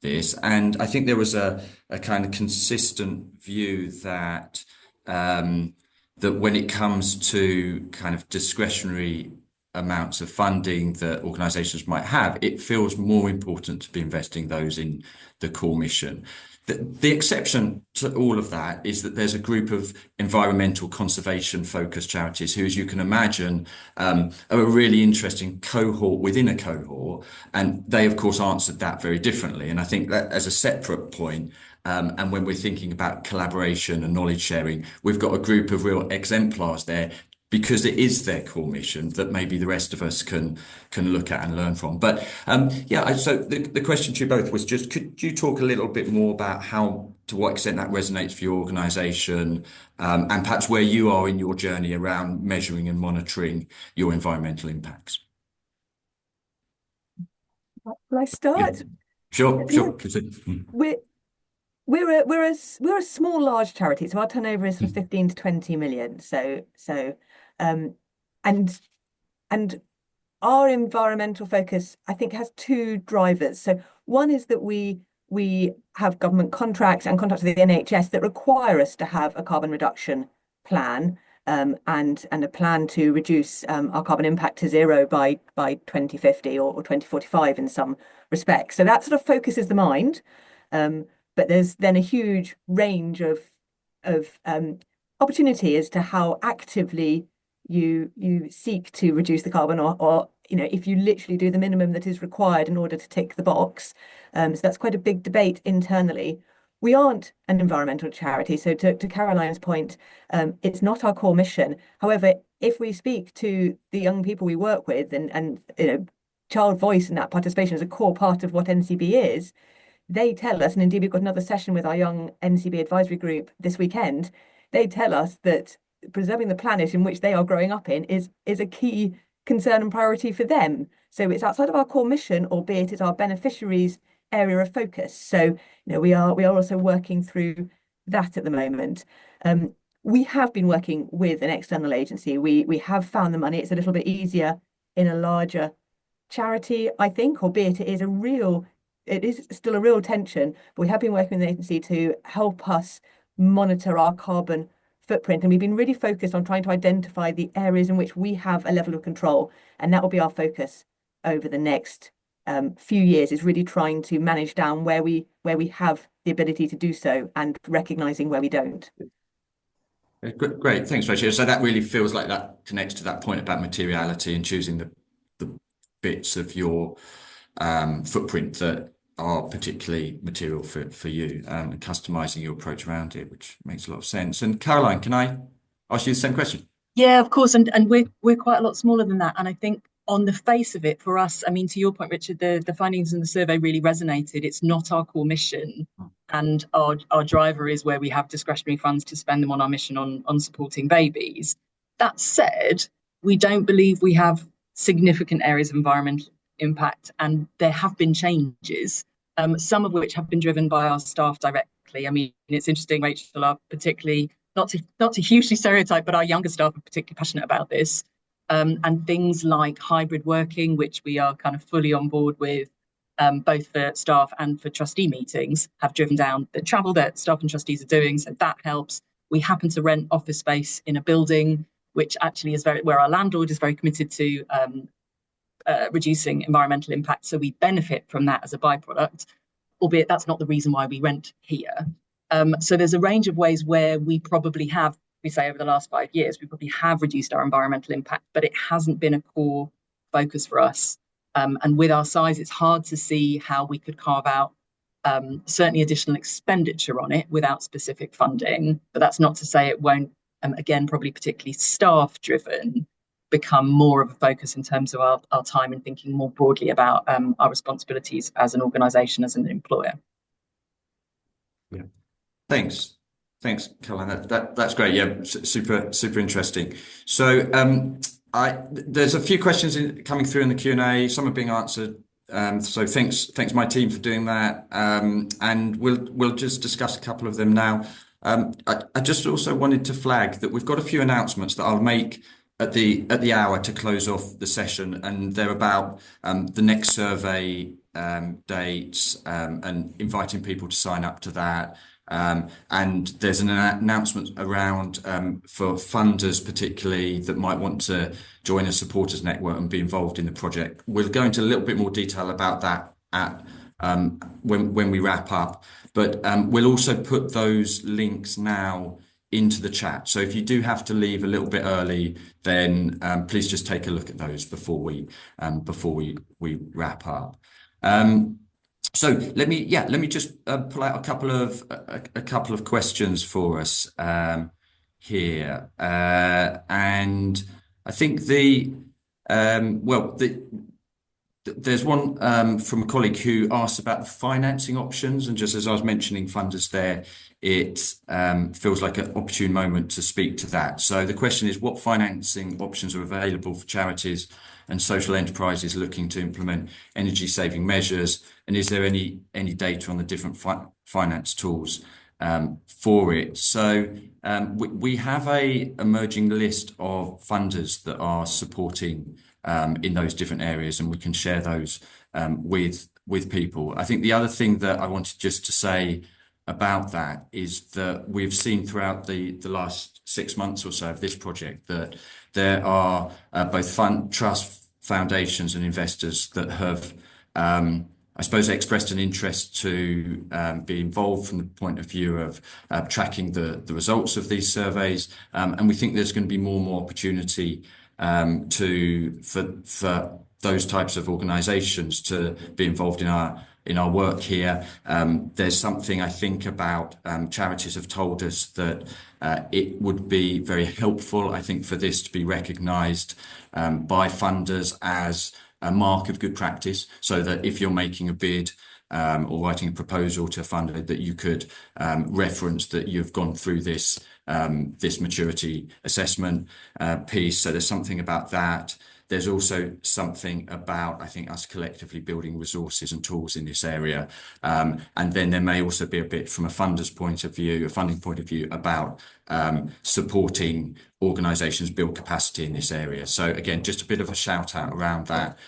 this. And I think there was a kind of consistent view that that when it comes to kind of discretionary amounts of funding that organisations might have, it feels more important to be investing those in the core mission. The exception to all of that is that there's a group of environmental conservation focused charities who, as you can imagine, are a really interesting cohort within a cohort. And they, of course, answered that very differently. And I think that as a separate point, and when we're thinking about collaboration and knowledge sharing, we've got a group of real exemplars there, because it is their core mission that maybe the rest of us can look at and learn from. But so the question to you both was just, could you talk a little bit more about to what extent that resonates for your organisation, and perhaps where you are in your journey around measuring and monitoring your environmental impacts? Will I start? Yeah. Sure. We're a small, large charity, so our turnover is from 15 to 20 million. And our environmental focus, I think, has two drivers. So one is that we have government contracts and contracts with the NHS that require us to have a carbon reduction plan, and a plan to reduce our carbon impact to zero by 2050 or 2045 in some respects. So that sort of focuses the mind. But there's then a huge range of opportunity as to how actively you seek to reduce the carbon, or if you literally do the minimum that is required in order to tick the box. So that's quite a big debate internally. We aren't an environmental charity, so to Caroline's point, it's not our core mission. However, if we speak to the young people we work with, and child voice and that participation is a core part of what NCB is, they tell us, and indeed we've got another session with our young NCB advisory group this weekend, they tell us that preserving the planet in which they are growing up in is a key concern and priority for them. So it's outside of our core mission, albeit it's our beneficiaries' area of focus. So we are also working through that at the moment. We have been working with an external agency. We have found the money. It's a little bit easier in a larger charity, I think, albeit it is still a real tension. But we have been working with an agency to help us monitor our carbon footprint, and we've been really focused on trying to identify the areas in which we have a level of control, and that will be our focus over the next few years, is really trying to manage down where we have the ability to do so and recognizing where we don't. Great, thanks, Rachel. So that really feels like that connects to that point about materiality and choosing the bits of your footprint that are particularly material for you, and customizing your approach around it, which makes a lot of sense. And Caroline, can I ask you the same question? Yeah, of course. And we're quite a lot smaller than that. And I think on the face of it, for us, I mean, to your point, Richard, the findings in the survey really resonated. It's not our core mission. And our driver is where we have discretionary funds to spend them on our mission on supporting babies. That said, we don't believe we have significant areas of environmental impact, and there have been changes, some of which have been driven by our staff directly. I mean, it's interesting, Rachel, are particularly, not to hugely stereotype, but our younger staff are particularly passionate about this. And things like hybrid working, which we are kind of fully on board with, both for staff and for trustee meetings, have driven down the travel that staff and trustees are doing. So that helps. We happen to rent office space in a building, which actually is where our landlord is very committed to reducing environmental impact. So we benefit from that as a byproduct, albeit that's not the reason why we rent here. So there's a range of ways where we probably have, we say over the last 5 years, we probably have reduced our environmental impact, but it hasn't been a core focus for us. And with our size, it's hard to see how we could carve out certainly additional expenditure on it without specific funding. But that's not to say it won't, again, probably particularly staff driven, become more of a focus in terms of our time and thinking more broadly about our responsibilities as an organisation, as an employer. Yeah, thanks, Caroline. That's great. Yeah, super interesting. So there's a few questions coming through in the Q&A. Some are being answered. So thanks my team for doing that. And we'll just discuss a couple of them now. I just also wanted to flag that we've got a few announcements that I'll make at the hour to close off the session, and they're about the next survey dates, and inviting people to sign up to that. And there's an announcement around for funders particularly that might want to join a supporters network and be involved in the project. We'll go into a little bit more detail about that at when we wrap up, but we'll also put those links now into the chat. So if you do have to leave a little bit early, then please just take a look at those before we wrap up. So let me just pull out a couple of questions for us here, and I think there's one from a colleague who asked about the financing options, and just as I was mentioning funders there, it feels like an opportune moment to speak to that. So the question is, what financing options are available for charities and social enterprises looking to implement energy saving measures, and is there any data on the different finance tools for it? So we have a emerging list of funders that are supporting in those different areas, and we can share those with people. I think the other thing that I wanted just to say about that is that we've seen throughout the last 6 months or so of this project that there are both trust foundations and investors that have I suppose, expressed an interest to be involved from the point of view of tracking the results of these surveys. And we think there's going to be more and more opportunity for those types of organisations to be involved in our work here. There's something I think about charities have told us that it would be very helpful, I think, for this to be recognised by funders as a mark of good practice, so that if you're making a bid or writing a proposal to a funder, that you could reference that you've gone through this maturity assessment piece. So there's something about that. There's also something about, I think, us collectively building resources and tools in this area. And then there may also be a bit from a funder's point of view, a funding point of view, about supporting organisations build capacity in this area. So again, just a bit of a shout out around that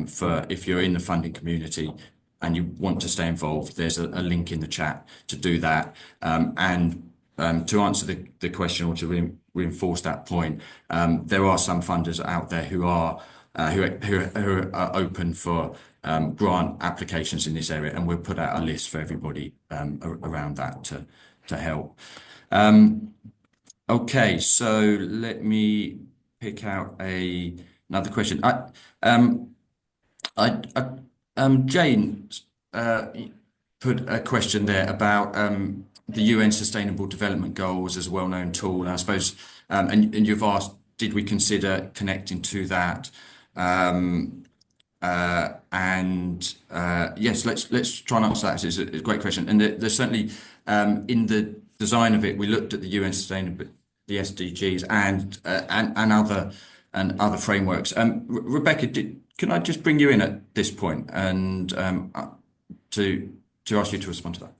for if you're in the funding community and you want to stay involved, there's a link in the chat to do that. And to answer the question, or to reinforce that point, there are some funders out there who are open for grant applications in this area, and we'll put out a list for everybody around that to help. Okay, so let me pick out another question. Jane put a question there about the UN Sustainable Development Goals as a well-known tool, and I suppose, and you've asked, did we consider connecting to that? Yes, let's try and answer that. It's a great question, and there's certainly in the design of it, we looked at the UN Sustainable, the SDGs, and other frameworks. Rebecca, can I just bring you in at this point and to ask you to respond to that?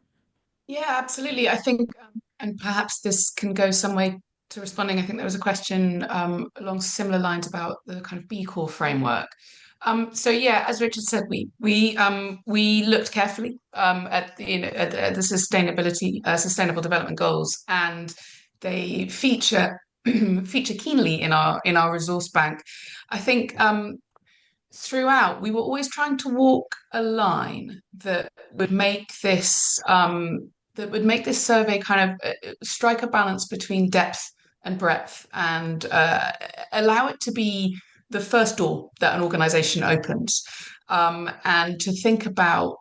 Yeah, absolutely. I think, and perhaps this can go some way to responding. I think there was a question along similar lines about the kind of B Corp framework. So yeah, as Richard said, we looked carefully at the sustainable development goals, and they feature keenly in our resource bank. I think throughout we were always trying to walk a line that would make this survey kind of strike a balance between depth and breadth, and allow it to be the first door that an organization opens, and to think about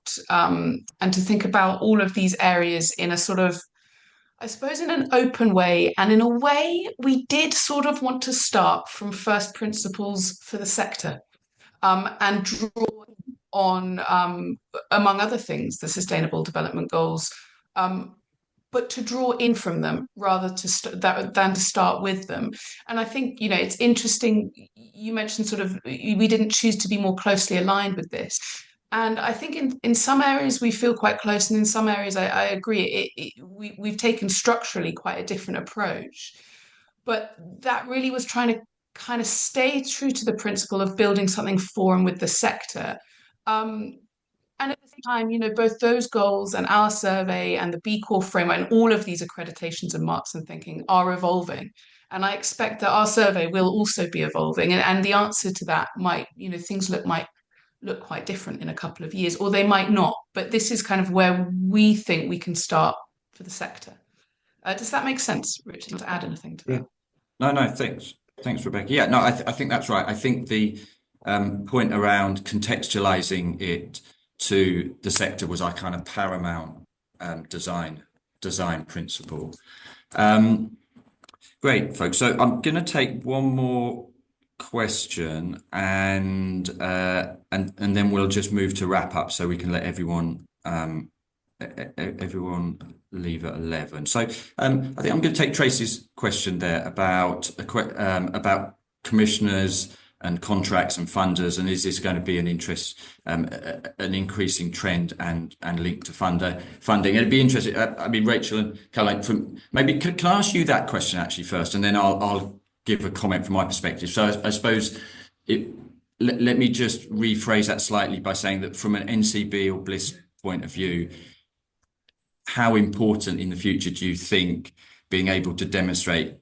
all of these areas in a sort of, I suppose, in an open way. And in a way, we did sort of want to start from first principles for the sector, and draw on, among other things, the Sustainable Development Goals, but to draw in from them rather than to start with them. And I think, it's interesting, you mentioned sort of, we didn't choose to be more closely aligned with this. And I think in some areas we feel quite close, and in some areas I agree, we've taken structurally quite a different approach. But that really was trying to kind of stay true to the principle of building something for and with the sector. And at the same time, both those goals and our survey and the B Corp framework and all of these accreditations and marks and thinking are evolving. And I expect that our survey will also be evolving. And the answer to that might look quite different in a couple of years, or they might not. But this is kind of where we think we can start for the sector. Does that make sense, Richard? Do you want to add anything to that? No, thanks. Thanks, Rebecca. Yeah, no, I think that's right. I think the point around contextualizing it to the sector was our kind of paramount design principle. Great, folks. So I'm going to take one more question, and then we'll just move to wrap up, so we can let everyone leave at 11. So I think I'm going to take Tracy's question there about commissioners and contracts and funders, and is this going to be an increasing trend and linked to funding? It'd be interesting. I mean, Rachel and Caroline, maybe can I ask you that question actually first, and then I'll give a comment from my perspective. So I suppose let me just rephrase that slightly by saying that from an NCB or Bliss point of view, how important in the future do you think being able to demonstrate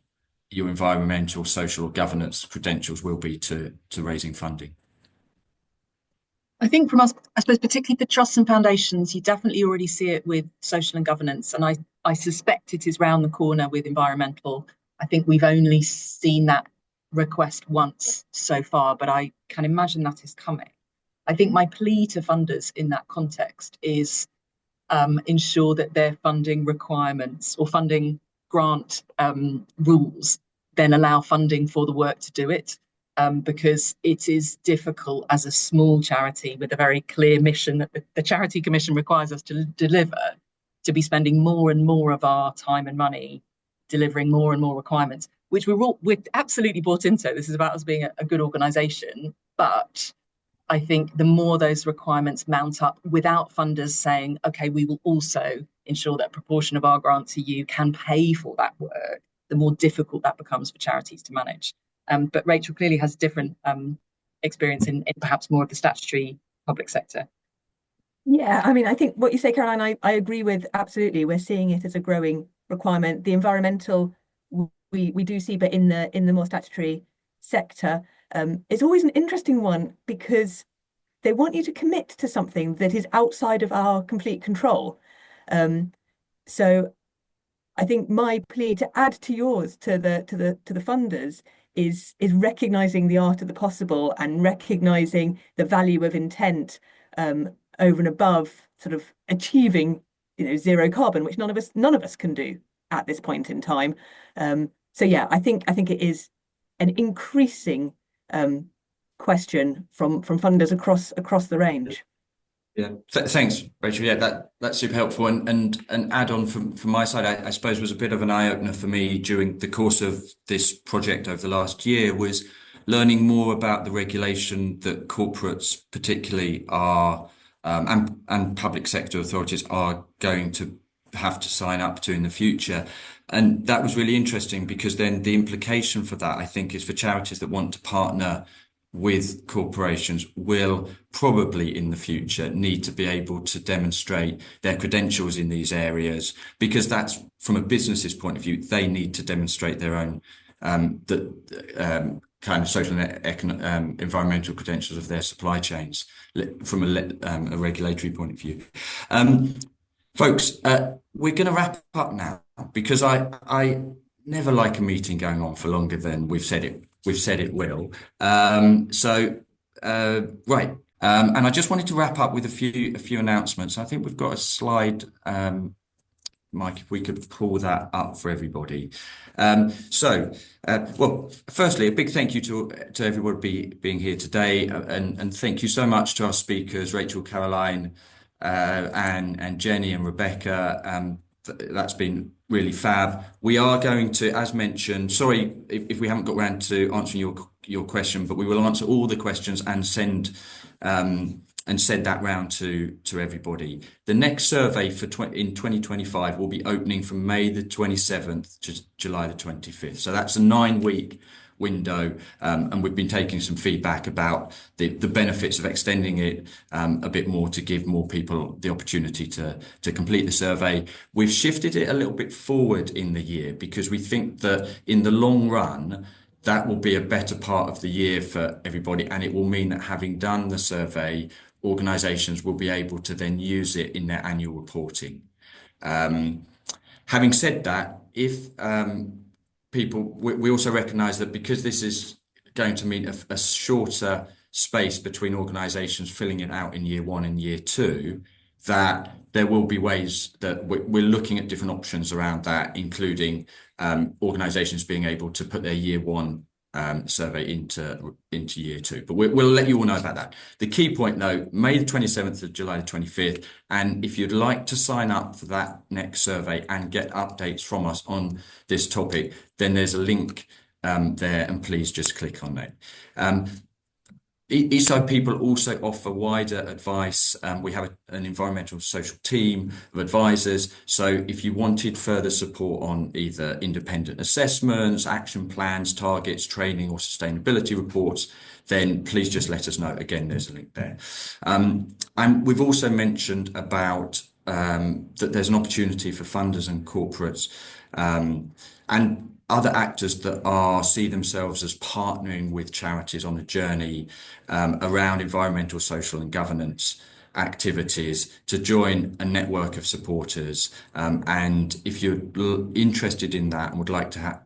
your environmental, social, or governance credentials will be to raising funding? I think from us, I suppose, particularly for trusts and foundations, you definitely already see it with social and governance. And I suspect it is round the corner with environmental. I think we've only seen that request once so far, but I can imagine that is coming. I think my plea to funders in that context is ensure that their funding requirements or funding grant rules then allow funding for the work to do it. Because it is difficult as a small charity with a very clear mission that the Charity Commission requires us to deliver, to be spending more and more of our time and money delivering more and more requirements, which we're absolutely bought into. This is about us being a good organisation, but I think the more those requirements mount up without funders saying, okay, we will also ensure that a proportion of our grant to you can pay for that work, the more difficult that becomes for charities to manage. But Rachel clearly has different experience in perhaps more of the statutory public sector. Yeah, I mean, I think what you say, Caroline, I agree with absolutely. We're seeing it as a growing requirement. The environmental we do see, but in the more statutory sector, it's always an interesting one because they want you to commit to something that is outside of our complete control. So I think my plea to add to yours to the funders is recognizing the art of the possible and recognizing the value of intent over and above sort of achieving zero carbon, which none of us can do at this point in time. So yeah, I think it is an increasing question from funders across the range. Yeah, thanks, Rachel. Yeah, that's super helpful. And add on from my side, I suppose was a bit of an eye opener for me during the course of this project over the last year was learning more about the regulation that corporates particularly are and public sector authorities are going to have to sign up to in the future. And that was really interesting because then the implication for that, I think, is for charities that want to partner with corporations will probably in the future need to be able to demonstrate their credentials in these areas, because that's from a business's point of view, they need to demonstrate their own kind of social and environmental credentials of their supply chains from a regulatory point of view. Folks, we're going to wrap up now because I never like a meeting going on for longer than we've said it will. Right. And I just wanted to wrap up with a few announcements. I think we've got a slide, Mike, if we could pull that up for everybody. Well, firstly, a big thank you to everybody being here today, and thank you so much to our speakers, Rachel, Caroline, and Jenny and Rebecca. That's been really fab. We are going to, as mentioned, sorry if we haven't got around to answering your question, but we will answer all the questions and send that round to everybody. The next survey in 2025 will be opening from May the 27th to July the 25th. So that's a 9-week window, and we've been taking some feedback about the benefits of extending it a bit more to give more people the opportunity to complete the survey. We've shifted it a little bit forward in the year because we think that in the long run that will be a better part of the year for everybody, and it will mean that having done the survey, organisations will be able to then use it in their annual reporting. Having said that, if we also recognise that because this is going to mean a shorter space between organisations filling it out in year 1 and year 2, that there will be ways that we're looking at different options around that, including organisations being able to put their year 1 survey into year 2. But we'll let you all know about that. The key point though, May the 27th to July the 25th. And if you'd like to sign up for that next survey and get updates from us on this topic, then there's a link there, and please just click on it. Eastside People also offer wider advice. We have an environmental social team of advisors. So if you wanted further support on either independent assessments, action plans, targets, training, or sustainability reports, then please just let us know. Again, there's a link there. And we've also mentioned about that there's an opportunity for funders and corporates. And other actors that see themselves as partnering with charities on a journey around environmental, social, and governance activities to join a network of supporters. And if you're interested in that and would like to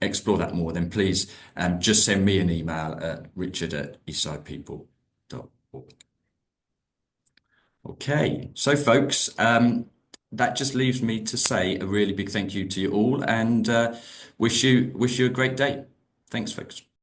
explore that more, then please just send me an email at richard@eastsidepeople.org. Okay, so folks, that just leaves me to say a really big thank you to you all, and wish you a great day. Thanks, folks.